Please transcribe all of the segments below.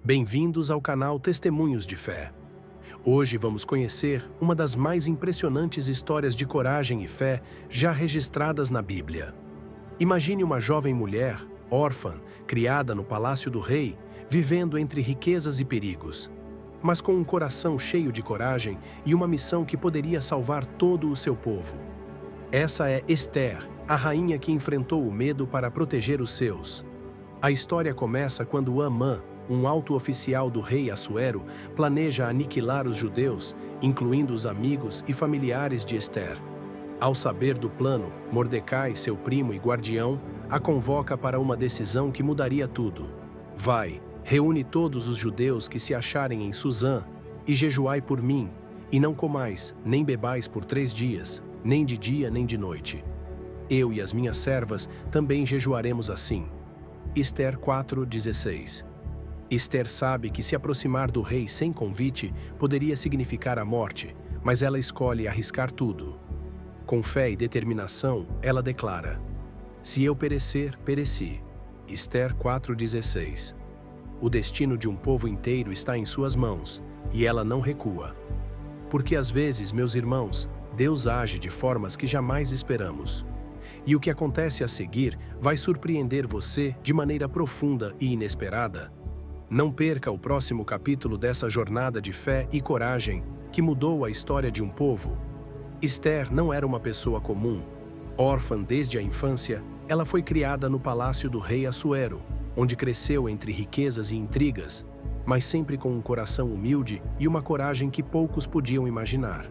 Bem-vindos ao canal Testemunhos de Fé. Hoje vamos conhecer uma das mais impressionantes histórias de coragem e fé já registradas na Bíblia. Imagine uma jovem mulher, órfã, criada no palácio do rei, vivendo entre riquezas e perigos, mas com um coração cheio de coragem e uma missão que poderia salvar todo o seu povo. Essa é Ester, a rainha que enfrentou o medo para proteger os seus. A história começa quando Amã, um alto oficial do rei Assuero, planeja aniquilar os judeus, incluindo os amigos e familiares de Ester. Ao saber do plano, Mordecai, seu primo e guardião, a convoca para uma decisão que mudaria tudo. Vai, reúne todos os judeus que se acharem em Suzã, e jejuai por mim, e não comais, nem bebais por 3 dias, nem de dia nem de noite. Eu e as minhas servas também jejuaremos assim. Ester 4:16. Ester sabe que se aproximar do rei sem convite poderia significar a morte, mas ela escolhe arriscar tudo. Com fé e determinação, ela declara: "Se eu perecer, pereci." Ester 4:16. O destino de um povo inteiro está em suas mãos, e ela não recua. Porque às vezes, meus irmãos, Deus age de formas que jamais esperamos. E o que acontece a seguir vai surpreender você de maneira profunda e inesperada. Não perca o próximo capítulo dessa jornada de fé e coragem que mudou a história de um povo. Ester não era uma pessoa comum. Órfã desde a infância, ela foi criada no palácio do rei Assuero, onde cresceu entre riquezas e intrigas, mas sempre com um coração humilde e uma coragem que poucos podiam imaginar.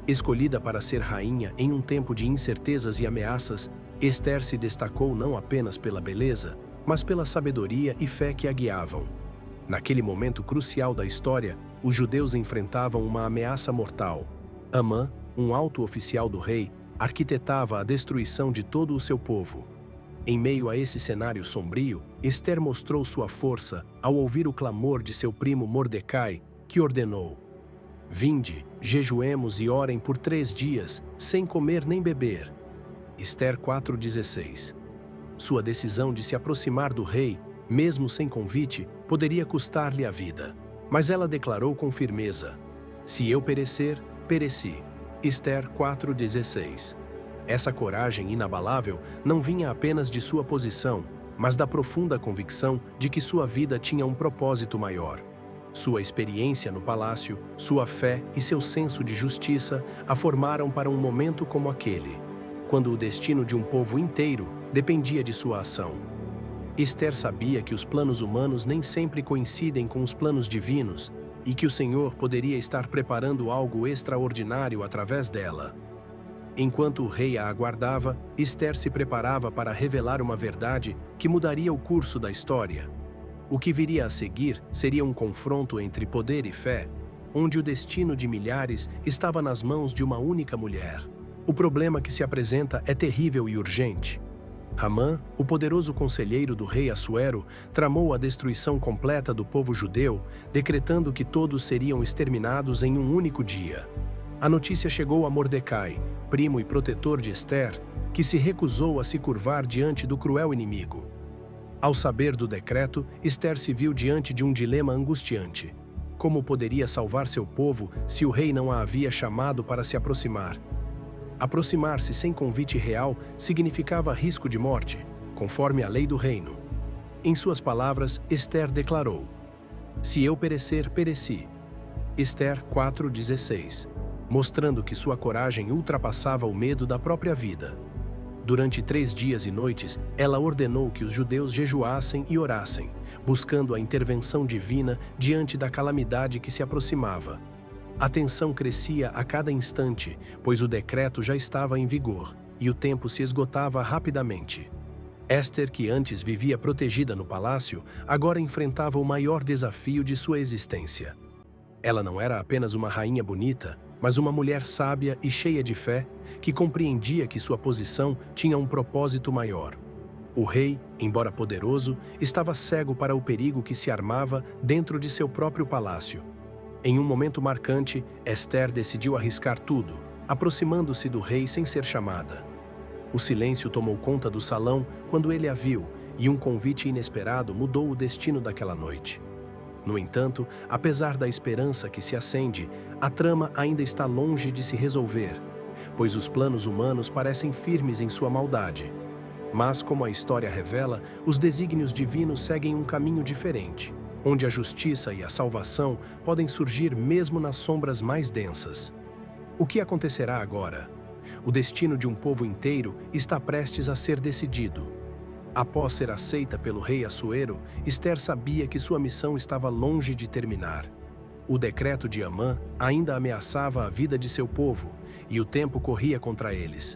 Escolhida para ser rainha em um tempo de incertezas e ameaças, Ester se destacou não apenas pela beleza, mas pela sabedoria e fé que a guiavam. Naquele momento crucial da história, os judeus enfrentavam uma ameaça mortal. Amã, um alto oficial do rei, arquitetava a destruição de todo o seu povo. Em meio a esse cenário sombrio, Ester mostrou sua força ao ouvir o clamor de seu primo Mordecai, que ordenou: "Vinde, jejuemos e orem por 3 dias, sem comer nem beber." Ester 4:16. Sua decisão de se aproximar do rei, mesmo sem convite, poderia custar-lhe a vida. Mas ela declarou com firmeza: "Se eu perecer, pereci." Ester 4:16. Essa coragem inabalável não vinha apenas de sua posição, mas da profunda convicção de que sua vida tinha um propósito maior. Sua experiência no palácio, sua fé e seu senso de justiça a formaram para um momento como aquele, quando o destino de um povo inteiro dependia de sua ação. Ester sabia que os planos humanos nem sempre coincidem com os planos divinos e que o Senhor poderia estar preparando algo extraordinário através dela. Enquanto o rei a aguardava, Ester se preparava para revelar uma verdade que mudaria o curso da história. O que viria a seguir seria um confronto entre poder e fé, onde o destino de milhares estava nas mãos de uma única mulher. O problema que se apresenta é terrível e urgente. Amã, o poderoso conselheiro do rei Assuero, tramou a destruição completa do povo judeu, decretando que todos seriam exterminados em um único dia. A notícia chegou a Mordecai, primo e protetor de Ester, que se recusou a se curvar diante do cruel inimigo. Ao saber do decreto, Ester se viu diante de um dilema angustiante. Como poderia salvar seu povo se o rei não a havia chamado para se aproximar? Aproximar-se sem convite real significava risco de morte, conforme a lei do reino. Em suas palavras, Ester declarou: "Se eu perecer, pereci." Ester 4:16, mostrando que sua coragem ultrapassava o medo da própria vida. Durante 3 dias e noites, ela ordenou que os judeus jejuassem e orassem, buscando a intervenção divina diante da calamidade que se aproximava. A tensão crescia a cada instante, pois o decreto já estava em vigor, e o tempo se esgotava rapidamente. Ester, que antes vivia protegida no palácio, agora enfrentava o maior desafio de sua existência. Ela não era apenas uma rainha bonita, mas uma mulher sábia e cheia de fé, que compreendia que sua posição tinha um propósito maior. O rei, embora poderoso, estava cego para o perigo que se armava dentro de seu próprio palácio. Em um momento marcante, Ester decidiu arriscar tudo, aproximando-se do rei sem ser chamada. O silêncio tomou conta do salão quando ele a viu, e um convite inesperado mudou o destino daquela noite. No entanto, apesar da esperança que se acende, a trama ainda está longe de se resolver, pois os planos humanos parecem firmes em sua maldade. Mas, como a história revela, os desígnios divinos seguem um caminho diferente, onde a justiça e a salvação podem surgir mesmo nas sombras mais densas. O que acontecerá agora? O destino de um povo inteiro está prestes a ser decidido. Após ser aceita pelo rei Assuero, Ester sabia que sua missão estava longe de terminar. O decreto de Amã ainda ameaçava a vida de seu povo, e o tempo corria contra eles.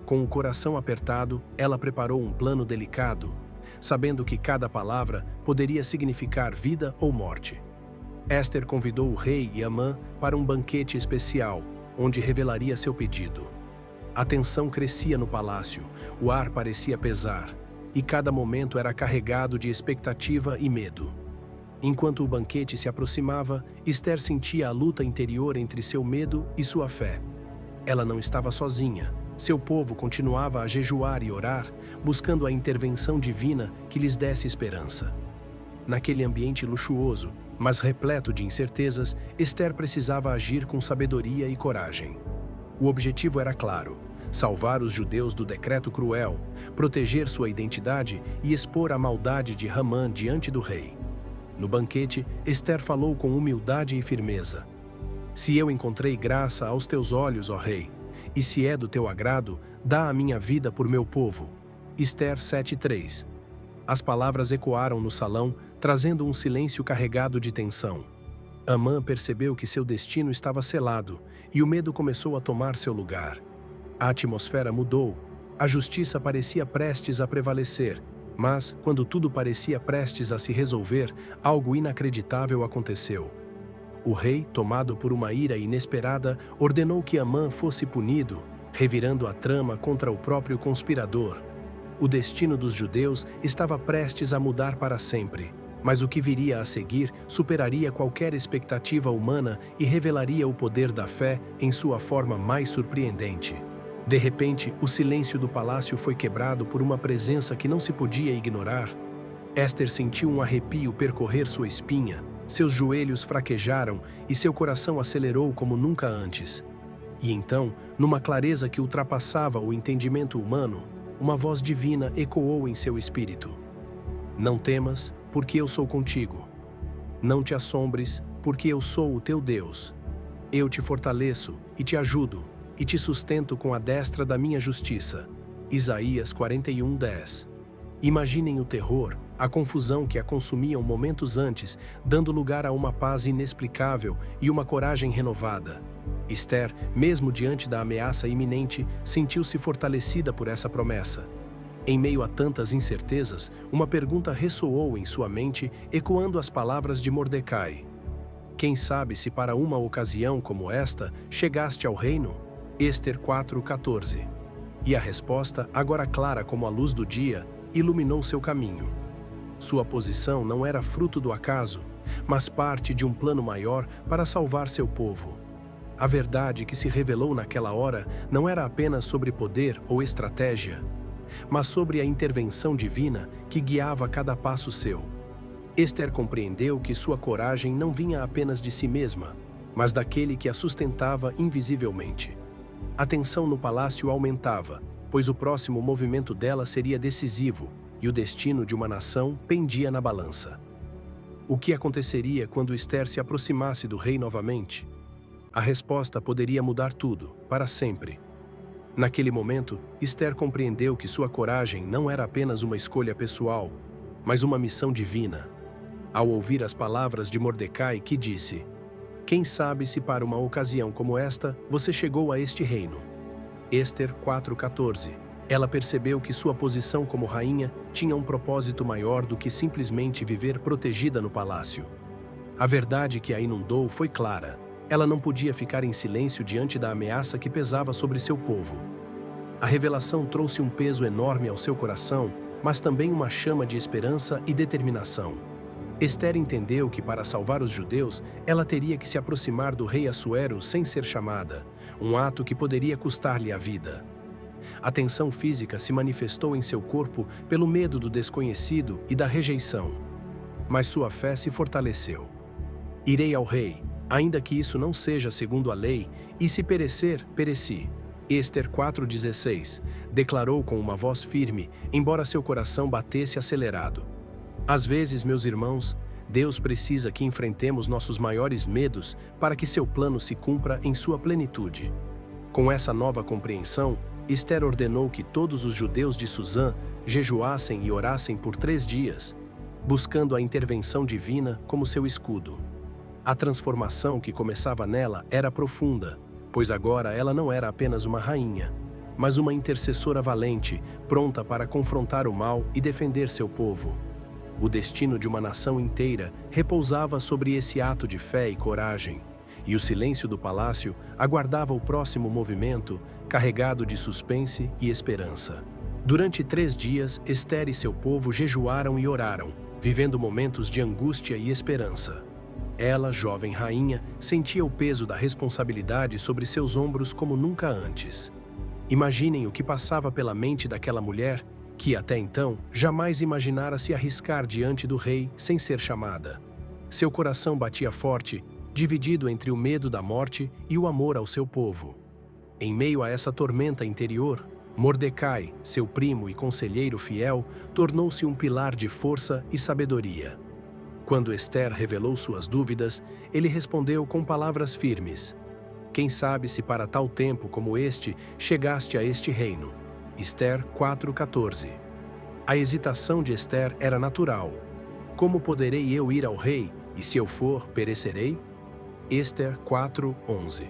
Com o coração apertado, ela preparou um plano delicado, sabendo que cada palavra poderia significar vida ou morte. Ester convidou o rei e Amã para um banquete especial, onde revelaria seu pedido. A tensão crescia no palácio, o ar parecia pesar, e cada momento era carregado de expectativa e medo. Enquanto o banquete se aproximava, Ester sentia a luta interior entre seu medo e sua fé. Ela não estava sozinha. Seu povo continuava a jejuar e orar, buscando a intervenção divina que lhes desse esperança. Naquele ambiente luxuoso, mas repleto de incertezas, Ester precisava agir com sabedoria e coragem. O objetivo era claro: salvar os judeus do decreto cruel, proteger sua identidade e expor a maldade de Hamã diante do rei. No banquete, Ester falou com humildade e firmeza. Se eu encontrei graça aos teus olhos, ó rei, e se é do teu agrado, dá a minha vida por meu povo. Ester 7:3. As palavras ecoaram no salão, trazendo um silêncio carregado de tensão. Amã percebeu que seu destino estava selado, e o medo começou a tomar seu lugar. A atmosfera mudou. A justiça parecia prestes a prevalecer, mas, quando tudo parecia prestes a se resolver, algo inacreditável aconteceu. O rei, tomado por uma ira inesperada, ordenou que Amã fosse punido, revirando a trama contra o próprio conspirador. O destino dos judeus estava prestes a mudar para sempre, mas o que viria a seguir superaria qualquer expectativa humana e revelaria o poder da fé em sua forma mais surpreendente. De repente, o silêncio do palácio foi quebrado por uma presença que não se podia ignorar. Ester sentiu um arrepio percorrer sua espinha, seus joelhos fraquejaram e seu coração acelerou como nunca antes. E então, numa clareza que ultrapassava o entendimento humano, uma voz divina ecoou em seu espírito. Não temas, porque eu sou contigo. Não te assombres, porque eu sou o teu Deus. Eu te fortaleço e te ajudo, e te sustento com a destra da minha justiça. Isaías 41:10. Imaginem o terror, a confusão que a consumiam momentos antes, dando lugar a uma paz inexplicável e uma coragem renovada. Ester, mesmo diante da ameaça iminente, sentiu-se fortalecida por essa promessa. Em meio a tantas incertezas, uma pergunta ressoou em sua mente, ecoando as palavras de Mordecai. Quem sabe se para uma ocasião como esta, chegaste ao reino? Ester 4:14. E a resposta, agora clara como a luz do dia, iluminou seu caminho. Sua posição não era fruto do acaso, mas parte de um plano maior para salvar seu povo. A verdade que se revelou naquela hora não era apenas sobre poder ou estratégia, mas sobre a intervenção divina que guiava cada passo seu. Ester compreendeu que sua coragem não vinha apenas de si mesma, mas daquele que a sustentava invisivelmente. A tensão no palácio aumentava, pois o próximo movimento dela seria decisivo e o destino de uma nação pendia na balança. O que aconteceria quando Ester se aproximasse do rei novamente? A resposta poderia mudar tudo, para sempre. Naquele momento, Ester compreendeu que sua coragem não era apenas uma escolha pessoal, mas uma missão divina. Ao ouvir as palavras de Mordecai, que disse: quem sabe se para uma ocasião como esta, você chegou a este reino? Ester 4:14. Ela percebeu que sua posição como rainha tinha um propósito maior do que simplesmente viver protegida no palácio. A verdade que a inundou foi clara. Ela não podia ficar em silêncio diante da ameaça que pesava sobre seu povo. A revelação trouxe um peso enorme ao seu coração, mas também uma chama de esperança e determinação. Ester entendeu que para salvar os judeus, ela teria que se aproximar do rei Assuero sem ser chamada, um ato que poderia custar-lhe a vida. A tensão física se manifestou em seu corpo pelo medo do desconhecido e da rejeição. mas sua fé se fortaleceu. Irei ao rei, ainda que isso não seja segundo a lei, e se perecer, pereci. Ester 4,16 declarou com uma voz firme, embora seu coração batesse acelerado. Às vezes, meus irmãos, Deus precisa que enfrentemos nossos maiores medos para que seu plano se cumpra em sua plenitude. Com essa nova compreensão, Ester ordenou que todos os judeus de Susã jejuassem e orassem por 3 dias, buscando a intervenção divina como seu escudo. A transformação que começava nela era profunda, pois agora ela não era apenas uma rainha, mas uma intercessora valente, pronta para confrontar o mal e defender seu povo. O destino de uma nação inteira repousava sobre esse ato de fé e coragem, e o silêncio do palácio aguardava o próximo movimento, carregado de suspense e esperança. Durante 3 dias, Ester e seu povo jejuaram e oraram, vivendo momentos de angústia e esperança. Ela, jovem rainha, sentia o peso da responsabilidade sobre seus ombros como nunca antes. Imaginem o que passava pela mente daquela mulher que, até então, jamais imaginara se arriscar diante do rei sem ser chamada. Seu coração batia forte, dividido entre o medo da morte e o amor ao seu povo. Em meio a essa tormenta interior, Mordecai, seu primo e conselheiro fiel, tornou-se um pilar de força e sabedoria. Quando Ester revelou suas dúvidas, ele respondeu com palavras firmes: "Quem sabe se para tal tempo como este chegaste a este reino?" Ester 4,14. A hesitação de Ester era natural. Como poderei eu ir ao rei, e se eu for, perecerei? Ester 4,11.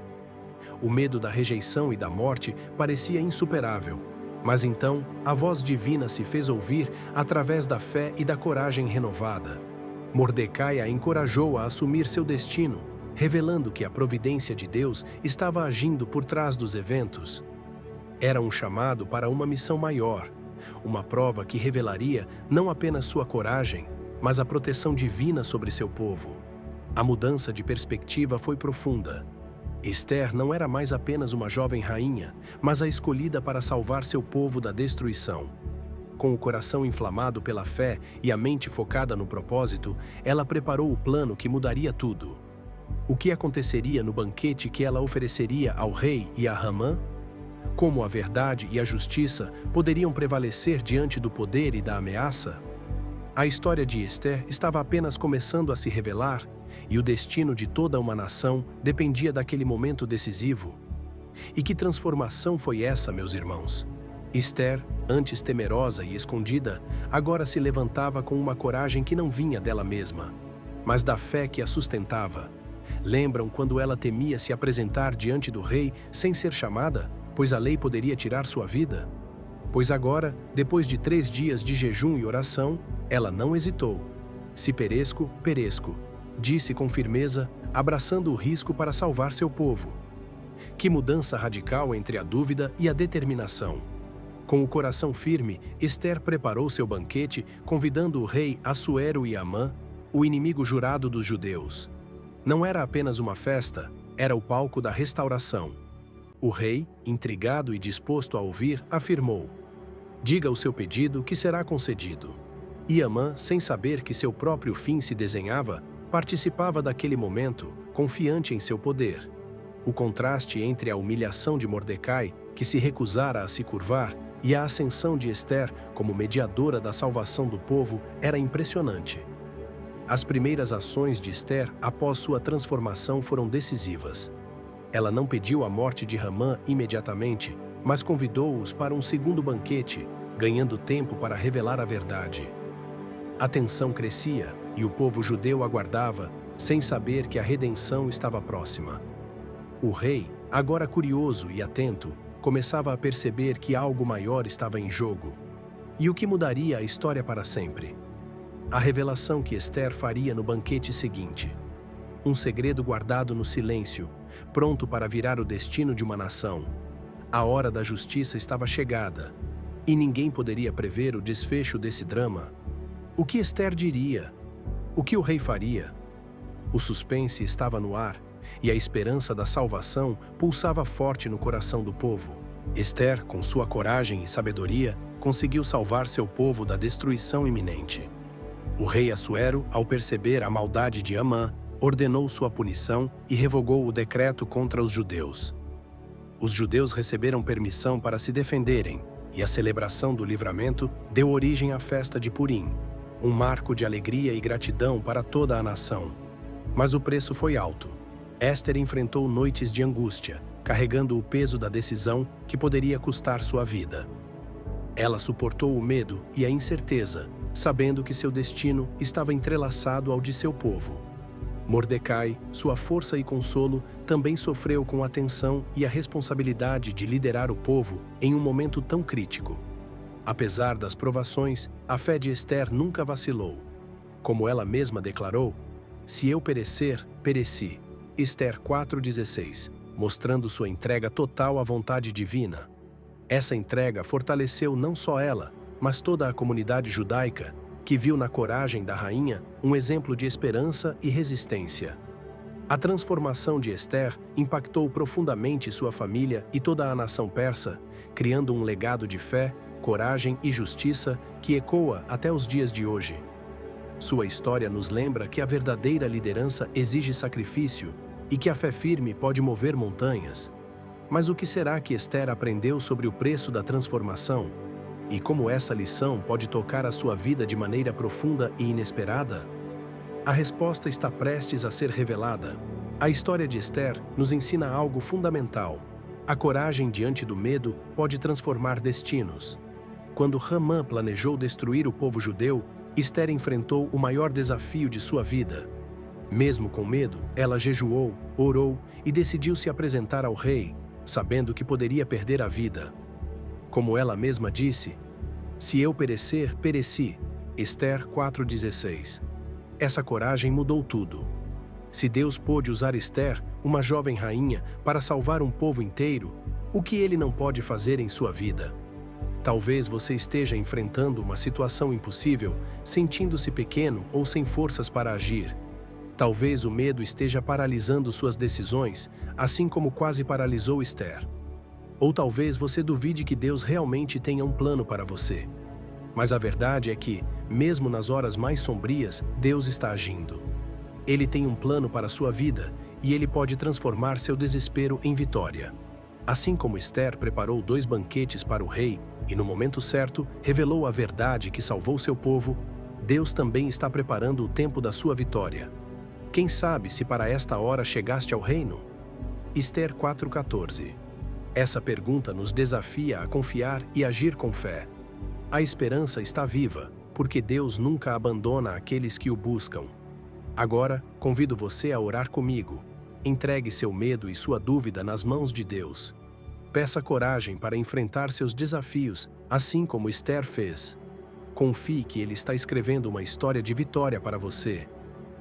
O medo da rejeição e da morte parecia insuperável, mas então a voz divina se fez ouvir através da fé e da coragem renovada. Mordecai a encorajou a assumir seu destino, revelando que a providência de Deus estava agindo por trás dos eventos. Era um chamado para uma missão maior, uma prova que revelaria não apenas sua coragem, mas a proteção divina sobre seu povo. A mudança de perspectiva foi profunda. Ester não era mais apenas uma jovem rainha, mas a escolhida para salvar seu povo da destruição. Com o coração inflamado pela fé e a mente focada no propósito, ela preparou o plano que mudaria tudo. O que aconteceria no banquete que ela ofereceria ao rei e a Hamã? Como a verdade e a justiça poderiam prevalecer diante do poder e da ameaça? A história de Ester estava apenas começando a se revelar, e o destino de toda uma nação dependia daquele momento decisivo. E que transformação foi essa, meus irmãos? Ester, antes temerosa e escondida, agora se levantava com uma coragem que não vinha dela mesma, mas da fé que a sustentava. Lembram quando ela temia se apresentar diante do rei sem ser chamada, pois a lei poderia tirar sua vida? Pois agora, depois de 3 dias de jejum e oração, ela não hesitou. "Se pereço, pereço", disse com firmeza, abraçando o risco para salvar seu povo. Que mudança radical entre a dúvida e a determinação! Com o coração firme, Ester preparou seu banquete, convidando o rei Assuero e Amã, o inimigo jurado dos judeus. Não era apenas uma festa, era o palco da restauração. O rei, intrigado e disposto a ouvir, afirmou: "Diga o seu pedido que será concedido." E Amã, sem saber que seu próprio fim se desenhava, participava daquele momento, confiante em seu poder. O contraste entre a humilhação de Mordecai, que se recusara a se curvar, e a ascensão de Ester como mediadora da salvação do povo era impressionante. As primeiras ações de Ester após sua transformação foram decisivas. Ela não pediu a morte de Hamã imediatamente, mas convidou-os para um segundo banquete, ganhando tempo para revelar a verdade. A tensão crescia e o povo judeu aguardava, sem saber que a redenção estava próxima. O rei, agora curioso e atento, começava a perceber que algo maior estava em jogo. E o que mudaria a história para sempre? A revelação que Ester faria no banquete seguinte. Um segredo guardado no silêncio, pronto para virar o destino de uma nação. A hora da justiça estava chegada, e ninguém poderia prever o desfecho desse drama. O que Ester diria? O que o rei faria? O suspense estava no ar, e a esperança da salvação pulsava forte no coração do povo. Ester, com sua coragem e sabedoria, conseguiu salvar seu povo da destruição iminente. O rei Assuero, ao perceber a maldade de Amã, ordenou sua punição e revogou o decreto contra os judeus. Os judeus receberam permissão para se defenderem, e a celebração do livramento deu origem à festa de Purim, um marco de alegria e gratidão para toda a nação. Mas o preço foi alto. Éster enfrentou noites de angústia, carregando o peso da decisão que poderia custar sua vida. Ela suportou o medo e a incerteza, sabendo que seu destino estava entrelaçado ao de seu povo. Mordecai, sua força e consolo, também sofreu com a tensão e a responsabilidade de liderar o povo em um momento tão crítico. Apesar das provações, a fé de Ester nunca vacilou. Como ela mesma declarou, "Se eu perecer, pereci." Ester 4,16, mostrando sua entrega total à vontade divina. Essa entrega fortaleceu não só ela, mas toda a comunidade judaica, que viu na coragem da rainha um exemplo de esperança e resistência. A transformação de Ester impactou profundamente sua família e toda a nação persa, criando um legado de fé, coragem e justiça que ecoa até os dias de hoje. Sua história nos lembra que a verdadeira liderança exige sacrifício e que a fé firme pode mover montanhas. Mas o que será que Ester aprendeu sobre o preço da transformação? E como essa lição pode tocar a sua vida de maneira profunda e inesperada? A resposta está prestes a ser revelada. A história de Ester nos ensina algo fundamental. A coragem diante do medo pode transformar destinos. Quando Hamã planejou destruir o povo judeu, Ester enfrentou o maior desafio de sua vida. Mesmo com medo, ela jejuou, orou e decidiu se apresentar ao rei, sabendo que poderia perder a vida. Como ela mesma disse, "Se eu perecer, pereci." Ester 4,16. Essa coragem mudou tudo. Se Deus pôde usar Ester, uma jovem rainha, para salvar um povo inteiro, o que Ele não pode fazer em sua vida? Talvez você esteja enfrentando uma situação impossível, sentindo-se pequeno ou sem forças para agir. Talvez o medo esteja paralisando suas decisões, assim como quase paralisou Ester. Ou talvez você duvide que Deus realmente tenha um plano para você. Mas a verdade é que, mesmo nas horas mais sombrias, Deus está agindo. Ele tem um plano para a sua vida e Ele pode transformar seu desespero em vitória. Assim como Ester preparou 2 banquetes para o rei e, no momento certo, revelou a verdade que salvou seu povo, Deus também está preparando o tempo da sua vitória. Quem sabe se para esta hora chegaste ao reino? Ester 4,14. Essa pergunta nos desafia a confiar e agir com fé. A esperança está viva, porque Deus nunca abandona aqueles que o buscam. Agora, convido você a orar comigo. Entregue seu medo e sua dúvida nas mãos de Deus. Peça coragem para enfrentar seus desafios, assim como Ester fez. Confie que Ele está escrevendo uma história de vitória para você.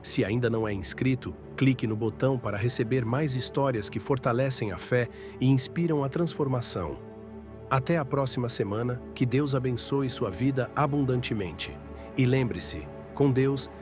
Se ainda não é inscrito, clique no botão para receber mais histórias que fortalecem a fé e inspiram a transformação. Até a próxima semana, que Deus abençoe sua vida abundantemente. E lembre-se, com Deus,